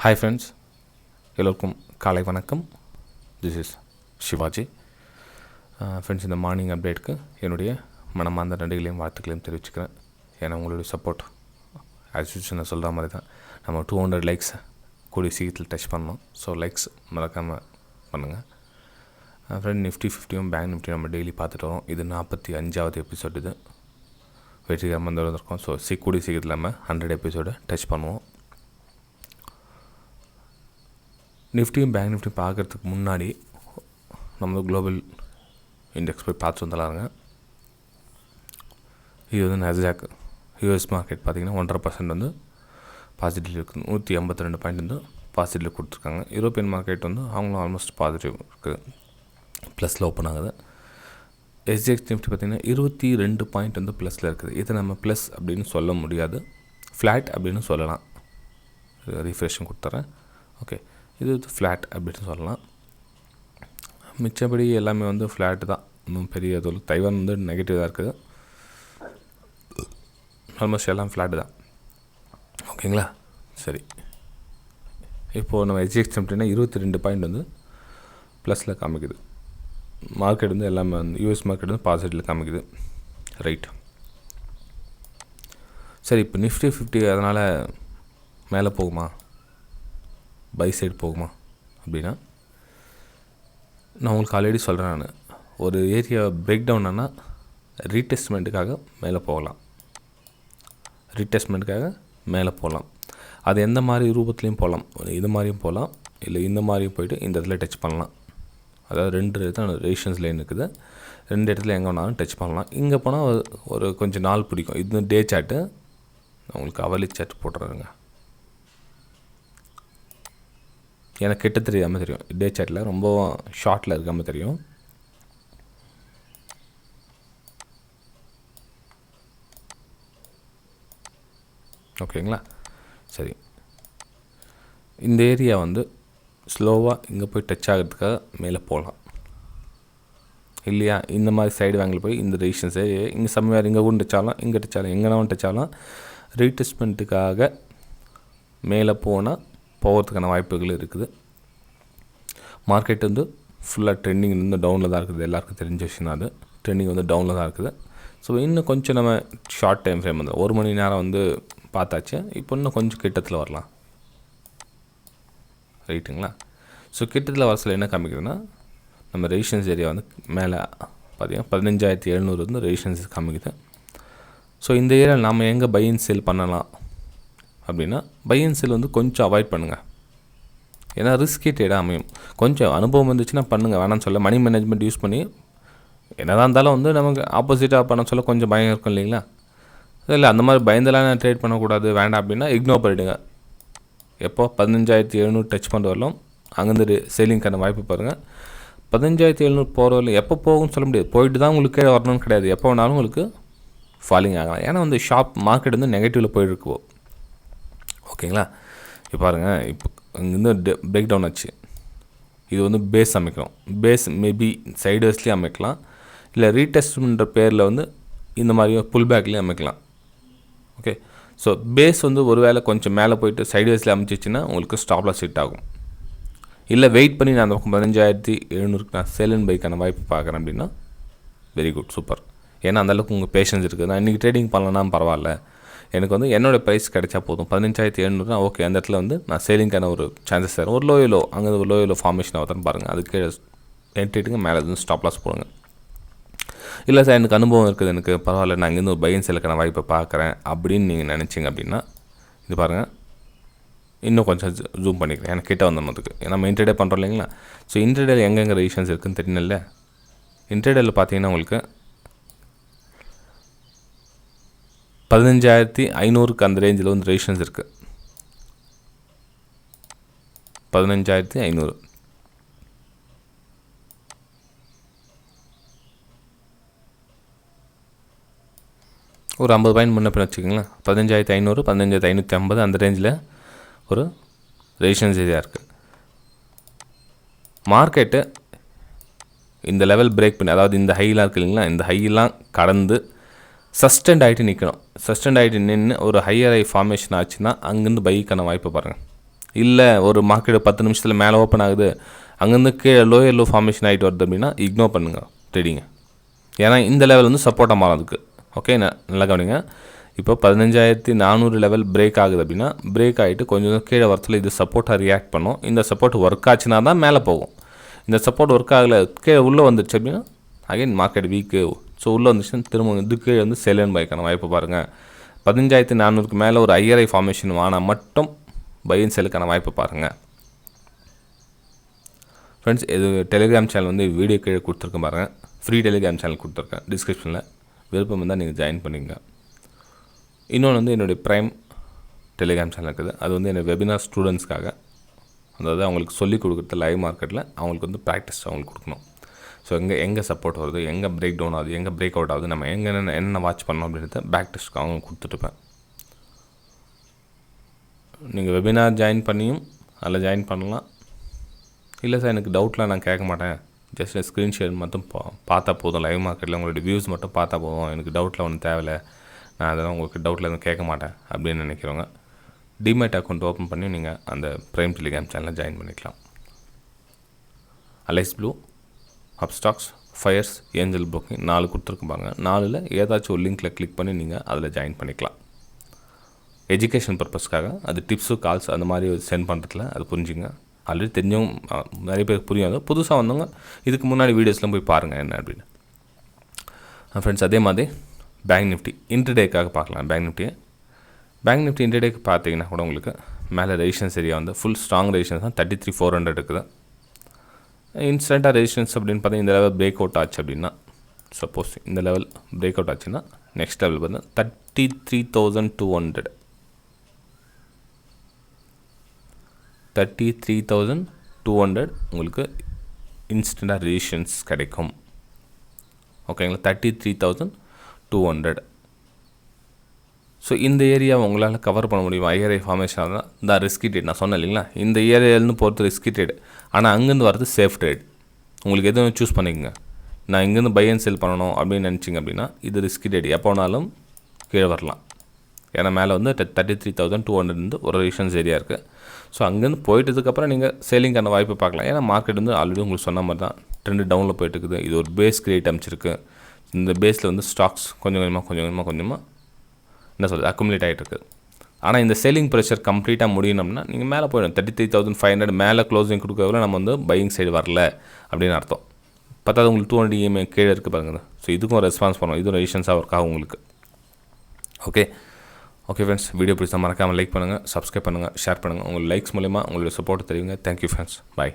Hi friends, எல்லோருக்கும் காலை வணக்கம். This is Shivaji. ஃப்ரெண்ட்ஸ், இந்த மார்னிங் அப்டேட்டுக்கு என்னுடைய மனமார்ந்த நன்றிகளையும் வாழ்த்துக்களையும் தெரிவிச்சுக்கிறேன். ஏன்னா உங்களுடைய சப்போர்ட் ஆஸ் யூஸ்வல் நான் சொல்கிற மாதிரி தான். நம்ம 200 லைக்ஸ் கூடிய சீக்கிரத்தில் டச் பண்ணோம். ஸோ லைக்ஸ் மறக்காமல் பண்ணுங்கள். ஃப்ரெண்ட், நிஃப்டி 50 பேங்க் நிஃப்டி நம்ம டெய்லி பார்த்துட்டு வரோம். இது 45வது எபிசோட். இது வெற்றிகரமாக வந்திருக்கோம். ஸோ கூடிய சீக்கிரத்தில் நம்ம 100 எபிசோடு டச் பண்ணுவோம். நிஃப்டியும் பேங்க் நிஃப்டி பார்க்குறதுக்கு முன்னாடி நம்ம குளோபல் இண்டெக்ஸ் போய் பார்த்து வந்துடலாங்க. இது வந்து நஸ்டாக் யூஎஸ் மார்க்கெட் பார்த்திங்கன்னா 1.5% வந்து பாசிட்டிவ் இருக்குது. 182 பாயிண்ட் வந்து பாசிட்டிவ் கொடுத்துருக்காங்க. யூரோப்பியன் மார்க்கெட் வந்து அவங்களும் ஆல்மோஸ்ட் பாசிட்டிவ் இருக்குது, ப்ளஸில் ஓப்பன் ஆகுது. எஸ்ஜிஎக்ஸ் நிஃப்டி பார்த்திங்கன்னா 22 பாயிண்ட் வந்து ப்ளஸில் இருக்குது. இதை நம்ம ப்ளஸ் அப்படின்னு சொல்ல முடியாது, ஃப்ளாட் அப்படின்னு சொல்லலாம். ரீஃப்ரெஷன் கொடுத்துட்றேன். ஓகே, இது ஃப்ளாட் அப்படின்னு சொல்லலாம். மிச்சபடி எல்லாமே வந்து ஃப்ளாட்டு தான். இன்னும் பெரிய தொழில் தைவான் வந்து நெகட்டிவ் தான் இருக்குது. ஆல்மோஸ்ட் எல்லாம் ஃப்ளாட்டு தான். ஓகேங்களா? சரி, இப்போது நம்ம எஸ்ஜிஎக்ஸ் அப்படின்னா 22 பாயிண்ட் வந்து ப்ளஸில் காமிக்குது. மார்க்கெட் வந்து எல்லாமே வந்து யூஎஸ் மார்க்கெட் வந்து பாசிட்டிவில் காமிக்குது. ரைட். சரி, இப்போ நிஃப்டி 50 அதனால் மேலே போகுமா, பை சைடு போகுமா அப்படின்னா, நான் உங்களுக்கு ஆல்ரெடி சொல்கிறேன். நான் ஒரு ஏரியா பிரேக் டவுன் ஆனால் ரீடெஸ்ட்மெண்ட்டுக்காக மேலே போகலாம். மேலே போகலாம். அது எந்த மாதிரி ரூபத்துலேயும் போகலாம். இது மாதிரியும் போகலாம், இல்லை இந்த மாதிரியும் போய்ட்டு இந்த இடத்துல டச் பண்ணலாம். அதாவது 2 இடத்துல ரேஷன்ஸ் லைன் இருக்குது. 2 இடத்துல எங்கே வேணாலும் டச் பண்ணலாம். இங்கே போனால் ஒரு கொஞ்சம் நாள் பிடிக்கும். இது டே சார்ட்டு. உங்களுக்கு அவர்லி சார்ட் போட்டுறாருங்க. எனக்கு கிட்ட தெரியாமல் தெரியும், டே சார்ட்டில் ரொம்ப ஷார்ட்டில் இருக்காமல் தெரியும். ஓகேங்களா? சரி, இந்த ஏரியா வந்து ஸ்லோவாக இங்கே போய் டச் ஆகிறதுக்காக மேலே போகலாம் இல்லையா? இந்த மாதிரி சைடு வாங்கில் போய் இந்த ரெசிஸ்டன்ஸே இங்கே சம்வேர் இங்கே கூட டச்சாலும், இங்கே டச்சாலும், எங்கேனாலும் டச்சாலும் ரீடெஸ்ட்மெண்ட்டுக்காக மேலே போகிறதுக்கான வாய்ப்புகள் இருக்குது. மார்க்கெட் வந்து ஃபுல்லாக ட்ரெண்டிங் வந்து டவுனில் தான் இருக்குது. எல்லாருக்கும் தெரிஞ்ச விஷயம் தான் அது. ட்ரெண்டிங் வந்து டவுனில் தான் இருக்குது. ஸோ இன்னும் கொஞ்சம் நம்ம ஷார்ட் டைம் ஃப்ரேம் வந்து 1 மணி நேரம் வந்து பார்த்தாச்சு. இப்போ இன்னும் கொஞ்சம் கிட்டத்தில் வரலாம். ரைட்டுங்களா? ஸோ கிட்டத்தில் வரசில் என்ன காமிக்குதுன்னா, நம்ம ரெசிஸ்டன்ஸ் ஏரியா வந்து மேலே பார்த்திங்கன்னா 15,700 வந்து ரெசிஸ்டன்ஸ் காமிக்குது. ஸோ இந்த ஏரியாவில் நாம் எங்கே பை அண்ட் செல் பண்ணலாம் அப்படின்னா, பை அண்ட் செல் வந்து கொஞ்சம் அவாய்ட் பண்ணுங்கள். ஏன்னா ரிஸ்கி ட்ரேடாக அமையும். கொஞ்சம் அனுபவம் வந்துச்சுன்னா பண்ணுங்கள், வேணான்னு சொல்ல. மணி மேனேஜ்மெண்ட் யூஸ் பண்ணி என்னதான் இருந்தாலும் வந்து நமக்கு ஆப்போசிட்டாக பண்ண சொல்ல கொஞ்சம் பயம் இருக்கும் இல்லைங்களா? இல்லை அந்த மாதிரி பயந்தெல்லாம் ட்ரேட் பண்ணக்கூடாது, வேண்டாம் அப்படின்னா இக்னோர் பண்ணிவிடுங்க. எப்போ 15,700 டச் பண்ணுற வரலாம் அங்கேருந்து சேலிங்க்கான வாய்ப்பு பாருங்கள். 15,700 போகிற வரல எப்போ போகும்னு சொல்ல முடியாது. போயிட்டு தான் உங்களுக்கு கீழே வரணும்னு கிடையாது. எப்போ வேணாலும் உங்களுக்கு ஃபாலிங் ஆகலாம். ஏன்னா வந்து மார்க்கெட் வந்து நெகட்டிவில் போயிட்டுருக்கு. ஓகேங்களா? இப்போ பாருங்கள், இப்போ இங்கேருந்து பிரேக் டவுன் ஆச்சு. இது வந்து பேஸ் அமைக்கணும். பேஸ் மேபி சைடுவேஸ்லேயும் அமைக்கலாம், இல்லை ரீடெஸ்ட்மெண்ட்ற பேரில் வந்து இந்த மாதிரி புல் பேக்லேயும் அமைக்கலாம். ஓகே, ஸோ பேஸ் வந்து ஒரு வேளை கொஞ்சம் மேலே போயிட்டு சைடுவேஸில் அமைச்சிச்சின்னா உங்களுக்கு ஸ்டாப்லாஸ் ஹிட் ஆகும். இல்லை வெயிட் பண்ணி நான் அந்த பக்கம் 15,700 நான் சேல் அண்ட் பைக்கான வாய்ப்பு பார்க்குறேன் அப்படின்னா வெரி குட், சூப்பர். ஏன்னா அந்தளவுக்கு உங்கள் பேஷன்ஸ் இருக்குது. நான் இன்றைக்கி ட்ரேடிங் பண்ணலன்னா பரவாயில்ல, எனக்கு வந்து என்னோடய ப்ரைஸ் கிடைச்சா போதும். 15,700 ஓகே, அந்த இடத்துல வந்து நான் சேலிங்கான ஒரு சான்சஸ் தரேன். ஒரு லோயலோ அங்கே ஒரு லோயலோ ஃபார்மேஷன் ஆகுதுன்னு பாருங்கள். அதுக்கு என்ட்ரிட்டுங்க மேலே வந்து ஸ்டாப் லாஸ் போடுங்க. இல்லை சார், எனக்கு அனுபவம் இருக்குது, எனக்கு பரவாயில்ல, நான் இங்கேருந்து ஒரு பை அண்ட் செல்லுக்கான வாய்ப்பை பார்க்குறேன் அப்படின்னு நீங்கள் நினச்சிங்க அப்படின்னா இது பாருங்கள். இன்னும் கொஞ்சம் ஜூம் பண்ணிக்கிறேன், எனக்கு கிட்ட வந்துடுறதுக்கு. நம்ம இன்ட்ரடே பண்ணுறோம் இல்லைங்களா? ஸோ இன்ட்ரடேல எங்கெங்கே ரெசிஸ்டன்ஸ் இருக்குதுன்னு தெரியல. இன்ட்ரடேல பார்த்தீங்கன்னா உங்களுக்கு 15,500 அந்த ரேஞ்சில் வந்து ரெசிஸ்டன்ஸ் இருக்குது. 15,500 ஒரு 50 பாயிண்ட் முன்ன பின்ன வச்சுக்கோங்களேன். 15,500 15,550 அந்த ரேஞ்சில் ஒரு ரெசிஸ்டன்ஸ் ஏரியா இருக்குது. மார்க்கெட்டு இந்த லெவல் பிரேக் பண்ணி, அதாவது இந்த ஹைலாம் இருக்குது இல்லைங்களா, இந்த ஹையெல்லாம் கடந்து சஸ்டெண்ட் ஆகிட்டு நிற்கணும். சஸ்டெண்ட் ஆகிட்டு நின்று ஒரு ஹையர் ஹை ஃபார்மேஷன் ஆச்சுன்னா அங்கேருந்து பைக்கான வாய்ப்பு பாருங்கள். இல்லை ஒரு மார்க்கெட் 10 நிமிஷத்தில் மேலே ஓப்பன் ஆகுது, அங்கேருந்து கீழே லோயர் லோ ஃபார்மேஷன் ஆகிட்டு வருது அப்படின்னா இக்னோர் பண்ணுங்கள் ட்ரேடிங்க. ஏன்னா இந்த லெவல் வந்து சப்போர்ட்டாக மாறதுக்கு. ஓகே, நல்லா கவனிங்க. இப்போ 15,400 லெவல் பிரேக் ஆகுது அப்படின்னா பிரேக் ஆகிட்டு கொஞ்சம் கீழே வரத்தில் இது சப்போர்ட்டாக ரியாக்ட் பண்ணும். இந்த சப்போர்ட் ஒர்க் ஆச்சுன்னா தான் மேலே போகும். இந்த சப்போர்ட் ஒர்க் ஆகலை, கீழே உள்ளே வந்துடுச்சு அப்படின்னா அகைன் மார்க்கெட் வீக்கு. ஸோ உள்ளே வந்துச்சுன்னா திரும்ப இது கீழே வந்து செல்லுன்னு பைக்கான வாய்ப்பு பாருங்கள். 15,400க்கு மேலே ஒரு ஐஆர்ஐ ஃபார்மேஷன் ஆனால் மட்டும் பை அண்ட் செல்லுக்கான வாய்ப்பு பாருங்கள். ஃப்ரெண்ட்ஸ், இது டெலிகிராம் சேனல் வந்து வீடியோ கீழே கொடுத்துருக்கேன் பாருங்கள். ஃப்ரீ டெலிகிராம் சேனல் கொடுத்துருக்கேன் டிஸ்கிரிப்ஷனில். விருப்பம் இருந்தால் நீங்கள் ஜாயின் பண்ணிங்க. இன்னொன்று வந்து என்னுடைய ப்ரைம் டெலிகிராம் சேனல் இருக்குது. அது வந்து என்னோடய வெபினார் ஸ்டூடெண்ட்ஸ்க்காக, அதாவது அவங்களுக்கு சொல்லிக் கொடுக்குறது லைவ் மார்க்கெட்டில் அவங்களுக்கு வந்து ப்ராக்டிஸ் அவங்களுக்கு கொடுக்கணும். ஸோ எங்கே சப்போர்ட் வருது, எங்கே பிரேக் டவுன் ஆகுது, எங்கே பிரேக் அவுட் ஆகுது, நம்ம எங்கே என்னென்ன வாட்ச் பண்ணணும் அப்படின்றத ப்ராக்டிஸ்க்கு அவங்க கொடுத்துட்டுப்பேன். நீங்கள் வெபினார் ஜாயின் பண்ணியும் அதில் ஜாயின் பண்ணலாம். இல்லை சார் எனக்கு டவுட்லாம் நான் கேட்க மாட்டேன், ஜஸ்ட் ஸ்க்ரீன் ஷேர் மட்டும் பார்த்தா போதும், லைவ் மார்க்கெட்டில் உங்களுடைய வியூஸ் மட்டும் பார்த்தா போதும், எனக்கு டவுட்டில் ஒன்றும் தேவையில்லை, நான் அதெல்லாம் உங்களுக்கு டவுட்டில் எதுவும் கேட்க மாட்டேன் அப்படின்னு நினைக்கிறவங்க டிமேட் அக்கௌண்ட் ஓப்பன் பண்ணி நீங்கள் அந்த ப்ரைம் டெலிகிராம் சேனலில் ஜாயின் பண்ணிக்கலாம். Alice Blue, Upstox, Fyers, Angel Broking 4 கொடுத்துருக்குப்பாங்க. 4ல் ஏதாச்சும் ஒரு லிங்க்கில் கிளிக் பண்ணி நீங்கள் அதில் ஜாயின் பண்ணிக்கலாம். எஜுகேஷன் பர்பஸ்க்காக அது டிப்ஸு கால்ஸ் அந்த மாதிரி சென்ட் பண்ணுறதுல அது புரிஞ்சுங்க. ஆல்ரெடி தெரிஞ்சவங்க நிறைய பேருக்கு புரியாது, புதுசாக வந்தவங்க இதுக்கு முன்னாடி வீடியோஸ்லாம் போய் பாருங்கள் என்ன அப்படின்னு. ஃப்ரெண்ட்ஸ், அதே மாதிரி பேங்க் நிஃப்டி இன்டர்டேக்காக பார்க்கலாம். பேங்க் நிஃப்டி இன்டர்டேக்கு பார்த்தீங்கன்னா கூட உங்களுக்கு மேலே ரெசிஸ்டன்ஸ் ஏரியா வந்து ஃபுல் ஸ்ட்ராங் ரெசிஸ்டன்ஸ் தான் 33,400 இருக்குது. இன்ஸ்டண்ட்டாக ரெசிஸ்டன்ஸ் அப்படின்னு பார்த்தீங்கன்னா இந்த லெவல் பிரேக் அவுட் ஆச்சு அப்படின்னா, சப்போஸ் இந்த லெவல் பிரேக் அவுட் ஆச்சுன்னா நெக்ஸ்ட் லெவல் பார்த்தீங்கன்னா 33,200 33,200 உங்களுக்கு இன்ஸ்டண்ட்டாக ரெசிஸ்டன்ஸ் கிடைக்கும். ஓகேங்களா, 33,200. ஸோ இந்த ஏரியாவை உங்களால் கவர் பண்ண முடியும். ஐஆர்ஐ ஃபார்மேஷன் தான் இந்த ரிஸ்கி ட்ரேட் நான் சொன்னேன் இல்லைங்களா, இந்த ஏரியாவிலேருந்து போகிறது ரிஸ்கி ட்ரேட், ஆனால் அங்கேருந்து வரது சேஃப் ட்ரேட். உங்களுக்கு எதுவும் சூஸ் பண்ணிக்கோங்க. நான் இங்கேருந்து பை அண்ட் செல் பண்ணணும் அப்படின்னு நினச்சிங்க அப்படின்னா இது ரிஸ்கி ட்ரேட், எப்போ வேணாலும் கீழே வரலாம். ஏன்னா மேலே வந்து 33,200 ஒரு ரெசிஸ்டன்ஸ் ஏரியா இருக்குது. ஸோ அங்கேருந்து போயிட்டதுக்கப்புறம் நீங்கள் சேலிங்கான வாய்ப்பு பார்க்கலாம். ஏன்னா மார்க்கெட் வந்து ஆல்ரெடி உங்களுக்கு சொன்ன மாதிரி தான் ட்ரெண்டு டவுனில் போயிட்டு இருக்குது. இது ஒரு பேஸ் கிரியேட் அமைச்சிருக்கு. இந்த பேஸில் வந்து ஸ்டாக்ஸ் கொஞ்சம் கொஞ்சமாக என்ன சொல்கிறது அக்குமுலேட் ஆகிட்டு இருக்குது. ஆனால் இந்த சேலிங் ப்ரெஷர் கம்ப்ளீட்டாக முடியணும்னா நீங்கள் மேலே போயிடும். 33,500 மேலே க்ளோசிங் கொடுக்கறதுல நம்ம வந்து பையிங் சைடு வரல அப்படின்னு அர்த்தம். பத்தாவது உங்களுக்கு 200 EMI கீழே இருக்குது பாருங்கள். ஸோ இதுக்கும் ரெஸ்பான்ஸ் பண்ணுவோம், இதுவும் ரெசிஸ்டன்ஸாக ஒர்க் ஆகும் உங்களுக்கு. ஓகே ஃப்ரெண்ட்ஸ், வீடியோ பிடிச்சா மறக்காமல் லைக் பண்ணுங்கள், சப்ஸ்கிரைப் பண்ணுங்கள், ஷேர் பண்ணுங்கள். உங்கள் லைக்ஸ் மூலிமா உங்களுடைய சப்போர்ட் தெரிவிங்க. தேங்க்யூ ஃப்ரெண்ட்ஸ், பாய்.